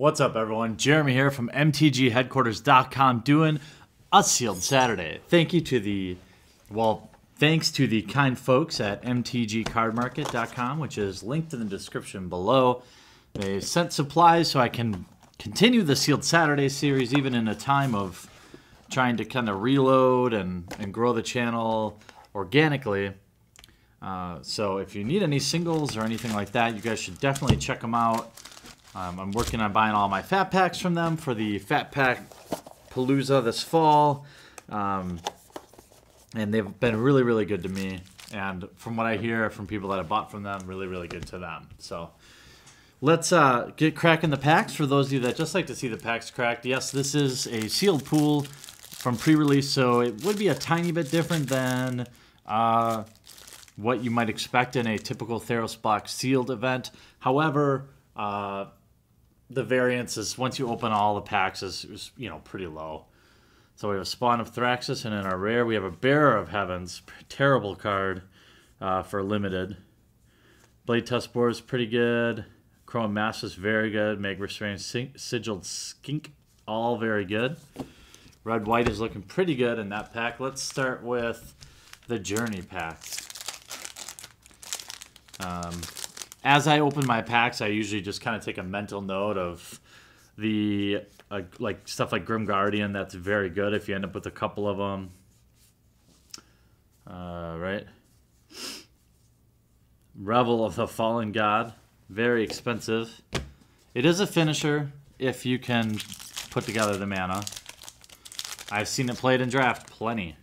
What's up, everyone? Jeremy here from MTGheadquarters.com doing a sealed Saturday. Thanks to the kind folks at MTGcardmarket.com, which is linked in the description below. They sent supplies so I can continue the sealed Saturday series even in a time of trying to kind of reload and grow the channel organically. So if you need any singles or anything like that, you guys should definitely check them out. I'm working on buying all my Fat Packs from them for the Fat Pack Palooza this fall. And they've been really, really good to me. And from what I hear from people that have bought from them, really, really good to them. So let's get cracking the packs. For those of you that just like to see the packs cracked, yes, this is a sealed pool from pre-release, so it would be a tiny bit different than what you might expect in a typical Theros box sealed event. However, the variance is, once you open all the packs, is pretty low. So we have a Spawn of Thraxus, and in our rare we have a Bearer of Heavens. Terrible card for limited. Blade Tuskboar is pretty good. Chrome Mass is very good. Meg Restrained, Sigiled Skink, all very good. Red White is looking pretty good in that pack. Let's start with the Journey pack. As I open my packs, I usually just kind of take a mental note of the like stuff like Grim Guardian. That's very good if you end up with a couple of them. Right. Revel of the Fallen God, very expensive. It is a finisher if you can put together the mana. I've seen it played in draft plenty.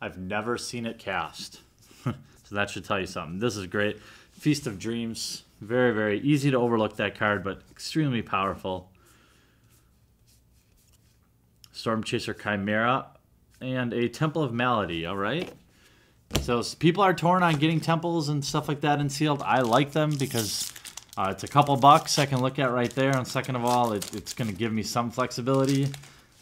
I've never seen it cast. So that should tell you something. This is great. Feast of Dreams. Very, very easy to overlook that card, but extremely powerful. Stormchaser Chimera. And a Temple of Malady, alright? So people are torn on getting temples and stuff like that in sealed. I like them because it's a couple bucks I can look at right there. And second of all, it's going to give me some flexibility.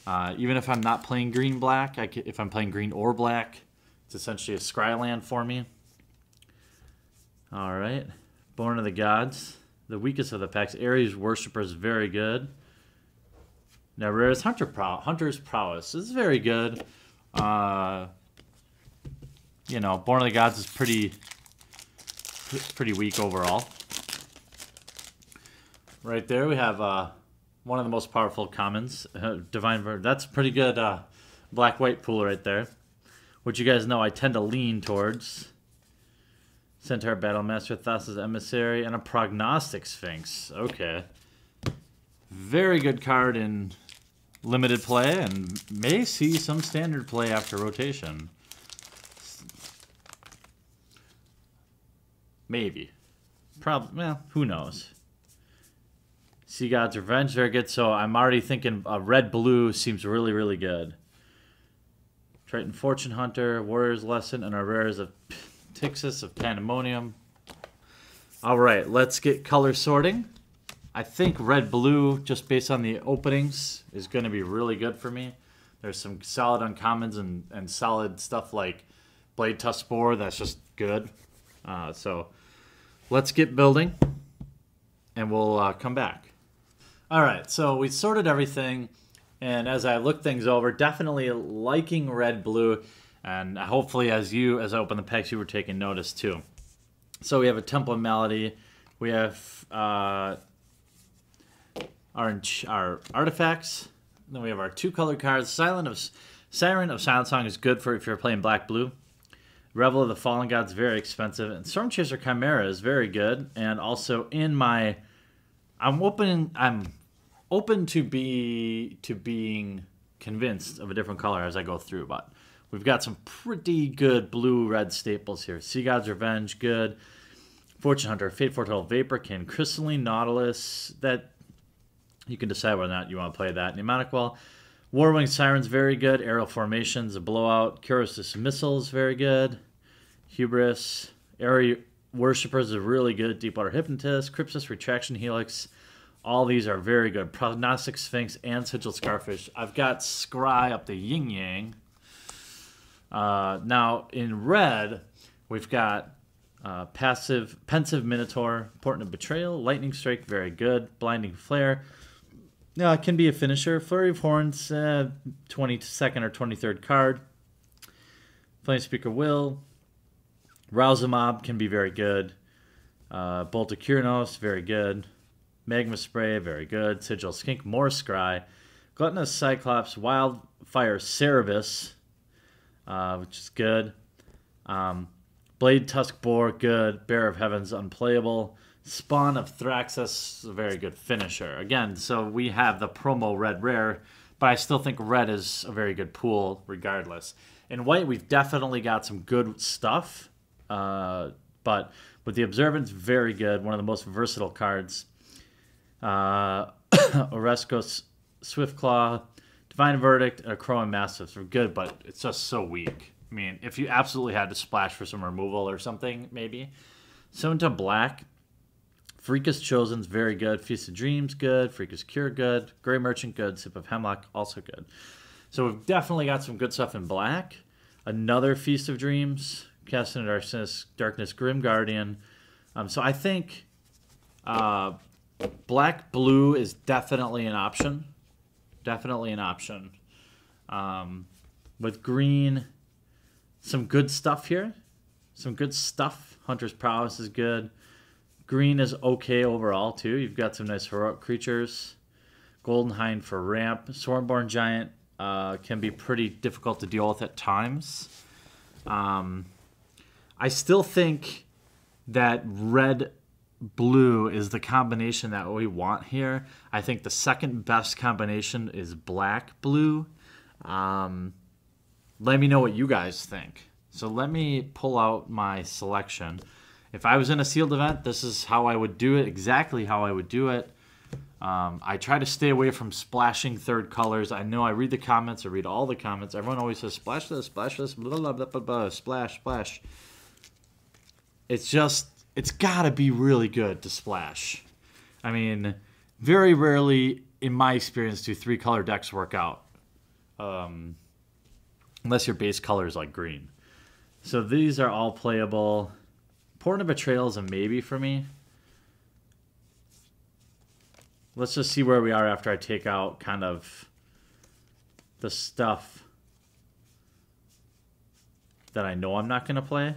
Even if I'm not playing green-black, if I'm playing green or black, it's essentially a Scryland for me. All right, Born of the Gods, the weakest of the packs. Ares Worshipper is very good. Now, rares Hunter's Prowess is very good. Born of the Gods is pretty weak overall. Right there, we have one of the most powerful commons, Divine Verdict. That's pretty good black-white pool right there. Which you guys know I tend to lean towards. Centaur Battlemaster, Thassa's Emissary, and a Prognostic Sphinx. Okay. Very good card in limited play, and may see some standard play after rotation. Maybe. Probably. Well, who knows. Sea God's Revenge, very good. So I'm already thinking red-blue seems really, really good. Triton Fortune Hunter, Warrior's Lesson, and our rares of Tixis of Pandemonium. All right, let's get color sorting. I think red-blue, just based on the openings, is going to be really good for me. There's some solid uncommons and solid stuff like Blade Tuskboar that's just good. So let's get building, and we'll come back. All right, so we sorted everything, and as I look things over, definitely liking red-blue. And hopefully as I open the packs, you were taking notice too. So we have a Temple of Malady. We have our artifacts. Then we have our two colored cards. Siren of Silent Song is good for if you're playing black-blue. Revel of the Fallen God is very expensive. And Stormchaser Chimera is very good. And also in my... I'm open to being convinced of a different color as I go through, but... We've got some pretty good blue-red staples here. Sea God's Revenge, good. Fortune Hunter, Fate Foretold, Vaporkin, Crystalline Nautilus. That you can decide whether or not you want to play that. Mnemonic Well, Warwing Siren's very good. Aerial Formations, a blowout. Kyros' Missiles, very good. Hubris, Area Worshippers is really good. Deepwater Hypnotist, Crypsis, Retraction Helix. All these are very good. Prognostic Sphinx and Sigiled Scarfish. I've got Scry up the Yin Yang. Now, in red, we've got Pensive Minotaur, Portent of Betrayal, Lightning Strike, very good. Blinding Flare, it can be a finisher. Flurry of Horns, 22nd or 23rd card. Flame Speaker Will, Rouse a Mob can be very good. Bolt of Kyranos, very good. Magma Spray, very good. Sigil Skink, more Scry. Gluttonous Cyclops, Wildfire Cerebus, which is good. Blade Tusk Boar, good. Bear of Heavens, unplayable. Spawn of Thraxus, a very good finisher. Again, so we have the promo red rare, but I still think red is a very good pool regardless. In white, we've definitely got some good stuff, but with the Observance, very good. One of the most versatile cards. Oreskos, Swiftclaw, Divine Verdict, and Crowan Mastiffs are good, but it's just so weak. I mean, if you absolutely had to splash for some removal or something, maybe. So into black, Freakus Chosen's very good. Feast of Dreams, good. Freakus Cure, good. Grey Merchant, good. Sip of Hemlock, also good. So we've definitely got some good stuff in black. Another Feast of Dreams, Casting of Darkness, Grim Guardian. So I think black-blue is definitely an option. Definitely an option. With green, some good stuff here. Some good stuff. Hunter's Prowess is good. Green is okay overall, too. You've got some nice heroic creatures. Golden Hind for ramp. Swarmborn Giant can be pretty difficult to deal with at times. I still think that red-blue is the combination that we want here. I think the second best combination is black-blue. Let me know what you guys think. So let me pull out my selection. If I was in a sealed event, this is how I would do it, exactly how I would do it. I try to stay away from splashing third colors. I know I read the comments, I read all the comments. Everyone always says, splash this, blah, blah, blah, blah, blah, splash, splash. It's just, it's got to be really good to splash. I mean, very rarely, in my experience, do three-color decks work out. Unless your base color is like green. So these are all playable. Portent of Betrayal is a maybe for me. Let's just see where we are after I take out kind of the stuff that I know I'm not going to play.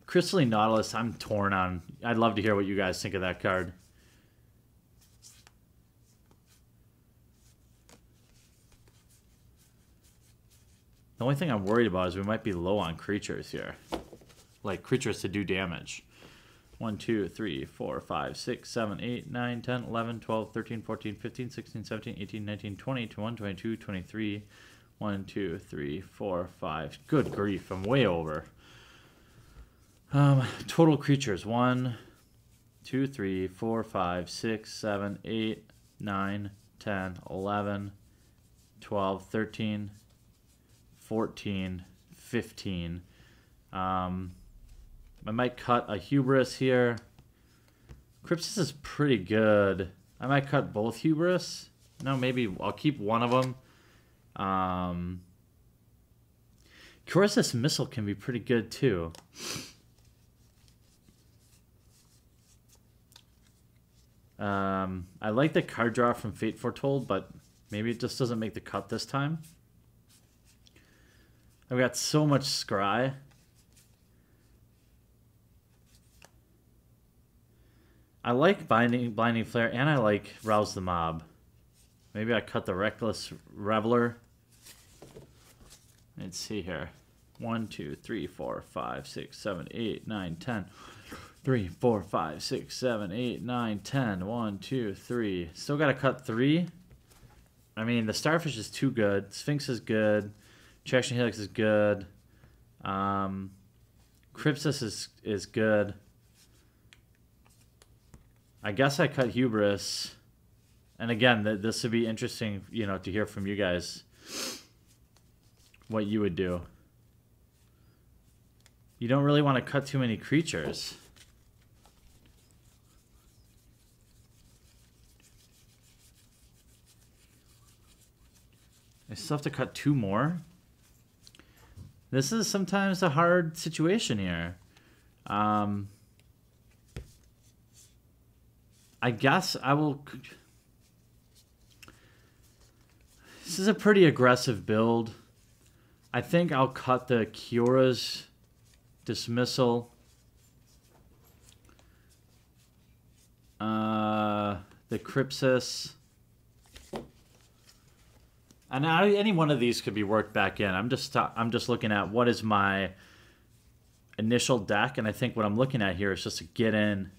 Crystalline Nautilus, I'm torn on. I'd love to hear what you guys think of that card. The only thing I'm worried about is we might be low on creatures here. Like creatures to do damage. 1, 2, 3, 4, 5, 6, 7, 8, 9, 10, 11, 12, 13, 14, 15, 16, 17, 18, 19, 20, 21, 22, 23. 1, 2, 3, 4, 5. Good grief, I'm way over. Total creatures. 1, 2, 3, 4, 5, 6, 7, 8, 9, 10, 11, 12, 13, 14, 15. I might cut a Hubris here. Crypsis is pretty good. I might cut both Hubris. No, maybe I'll keep one of them. Coruscant Missile can be pretty good too. I like the card draw from Fate Foretold, but maybe it just doesn't make the cut this time. I've got so much Scry. I like Blinding Flare, and I like Rouse the Mob. Maybe I cut the Reckless Reveler. Let's see here. 1, 2, 3, 4, 5, 6, 7, 8, 9, 10. 3, 4, 5, 6, 7, 8, 9, 10. 1, 2, 3. Still got to cut 3. I mean, the Starfish is too good. Sphinx is good. Traction Helix is good. Crypsis is good. I guess I cut Hubris. And again, this would be interesting, you know, to hear from you guys what you would do. You don't really want to cut too many creatures. I still have to cut 2 more. This is sometimes a hard situation here. I guess I will... This is a pretty aggressive build. I think I'll cut the Kiyora's Dismissal. The Crypsis. And any one of these could be worked back in. I'm just looking at what is my initial deck, and I think what I'm looking at here is just to get in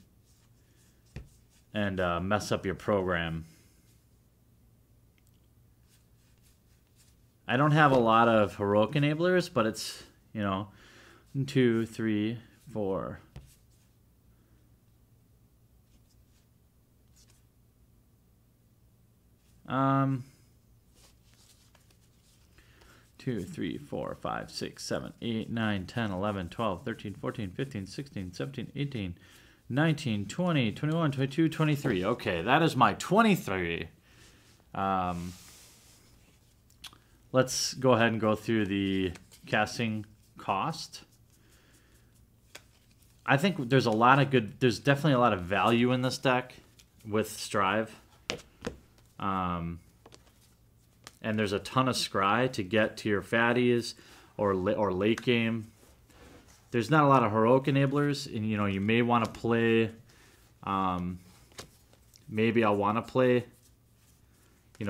and mess up your program. I don't have a lot of heroic enablers, but it's, 2, 3, 4. 2, 3, 4, 5, 6, 7, 8, 9, 10, 11, 12, 13, 14, 15, 16, 17, 18, 19, 20, 21, 22, 23. Okay, that is my 23. Let's go ahead and go through the casting cost. I think there's there's definitely a lot of value in this deck with Strive. And there's a ton of scry to get to your fatties or late game. There's not a lot of heroic enablers, and you may want to play. Maybe I'll want to play.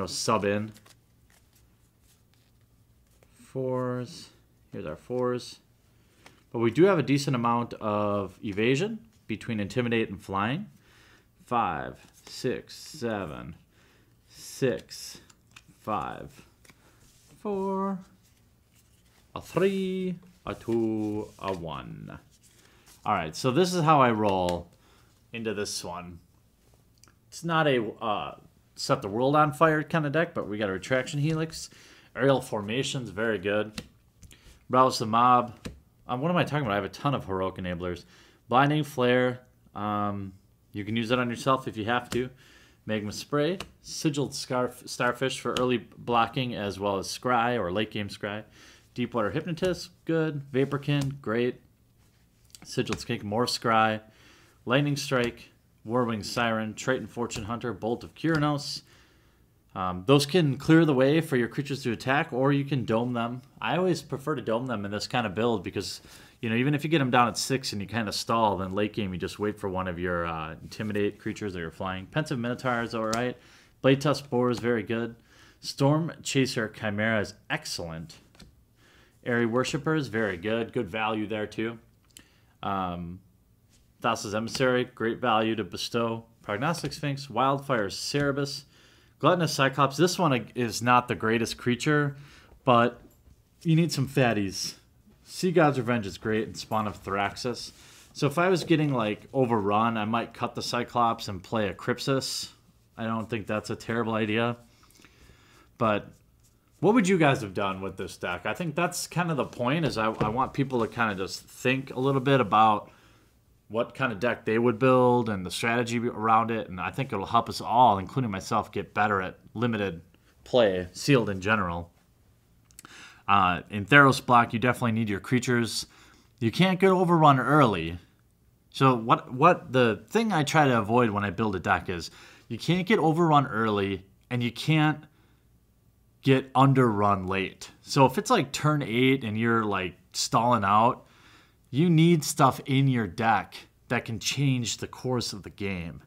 Sub in. 4s. Here's our 4s. But we do have a decent amount of evasion between Intimidate and Flying. 5, 6, 7, 6, 5, 4, a 3, a 2, a 1. All right, so this is how I roll into this one. It's not a set the world on fire kind of deck, but we got a Retraction Helix. Aerial Formations, very good. Rouse the Mob. What am I talking about? I have a ton of heroic enablers. Blinding Flare. You can use it on yourself if you have to. Magma Spray. Sigiled Starfish for early blocking, as well as Scry or late game Scry. Deepwater Hypnotist, good. Vaporkin, great. Sigiled Skink, more Scry. Lightning Strike. Warwing Siren. Triton Fortune Hunter. Bolt of Kyranos. Those can clear the way for your creatures to attack, or you can dome them. I always prefer to dome them in this kind of build because, even if you get them down at 6 and you kind of stall, then late game you just wait for one of your Intimidate creatures that you're flying. Pensive Minotaur is alright. Blade Tusk Boar is very good. Storm Chaser Chimera is excellent. Airy Worshipper is very good. Good value there too. Thassa's Emissary, great value to bestow. Prognostic Sphinx, Wildfire Cerberus. Gluttonous Cyclops, this one is not the greatest creature, but you need some fatties. Sea God's Revenge is great, and Spawn of Thraxus. So if I was getting, overrun, I might cut the Cyclops and play a Crypsis. I don't think that's a terrible idea. But what would you guys have done with this deck? I think that's kind of the point, is I want people to kind of just think a little bit about what kind of deck they would build and the strategy around it, and I think it'll help us all, including myself, get better at limited play, sealed in general. In Theros block, you definitely need your creatures. You can't get overrun early. So what the thing I try to avoid when I build a deck is you can't get overrun early, and you can't get underrun late. So if it's turn 8 and you're stalling out, you need stuff in your deck that can change the course of the game.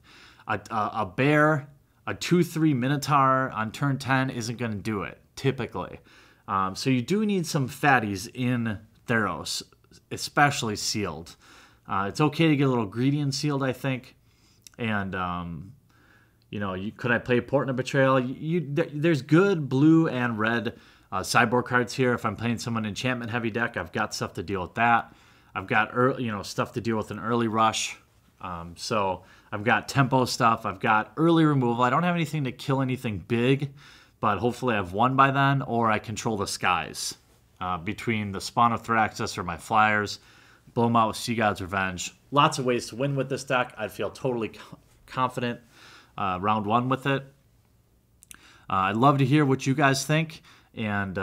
A bear, a 2/3 Minotaur on turn 10 isn't going to do it, typically. So you do need some fatties in Theros, especially sealed. It's okay to get a little greedy and sealed, I think. And, could I play Portent Betrayal? There's good blue and red sideboard cards here. If I'm playing someone enchantment-heavy deck, I've got stuff to deal with that. I've got stuff to deal with an early rush. So I've got tempo stuff. I've got early removal. I don't have anything to kill anything big, but hopefully I've won by then, or I control the skies. Between the Spawn of Thraxus or my flyers, blow them out with Sea God's Revenge. Lots of ways to win with this deck. I feel totally confident round 1 with it. I'd love to hear what you guys think, and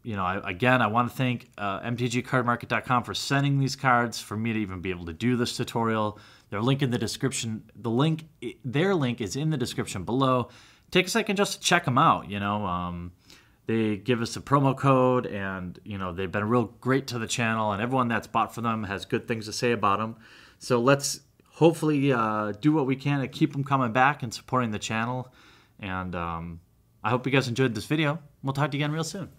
I want to thank mtgcardmarket.com for sending these cards for me to even be able to do this tutorial. Their link in the description. Their link is in the description below. Take a second just to check them out. They give us a promo code, and they've been real great to the channel, and everyone that's bought from them has good things to say about them. So let's hopefully do what we can to keep them coming back and supporting the channel. And I hope you guys enjoyed this video. We'll talk to you again real soon.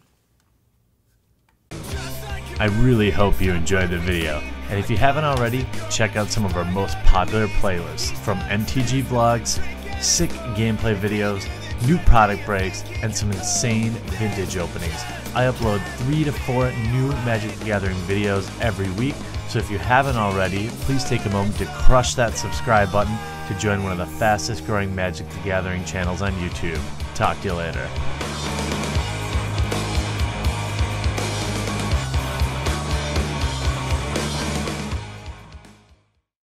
I really hope you enjoyed the video, and if you haven't already, check out some of our most popular playlists from MTG vlogs, sick gameplay videos, new product breaks, and some insane vintage openings. I upload 3 to 4 new Magic the Gathering videos every week, so if you haven't already, please take a moment to crush that subscribe button to join one of the fastest growing Magic the Gathering channels on YouTube. Talk to you later.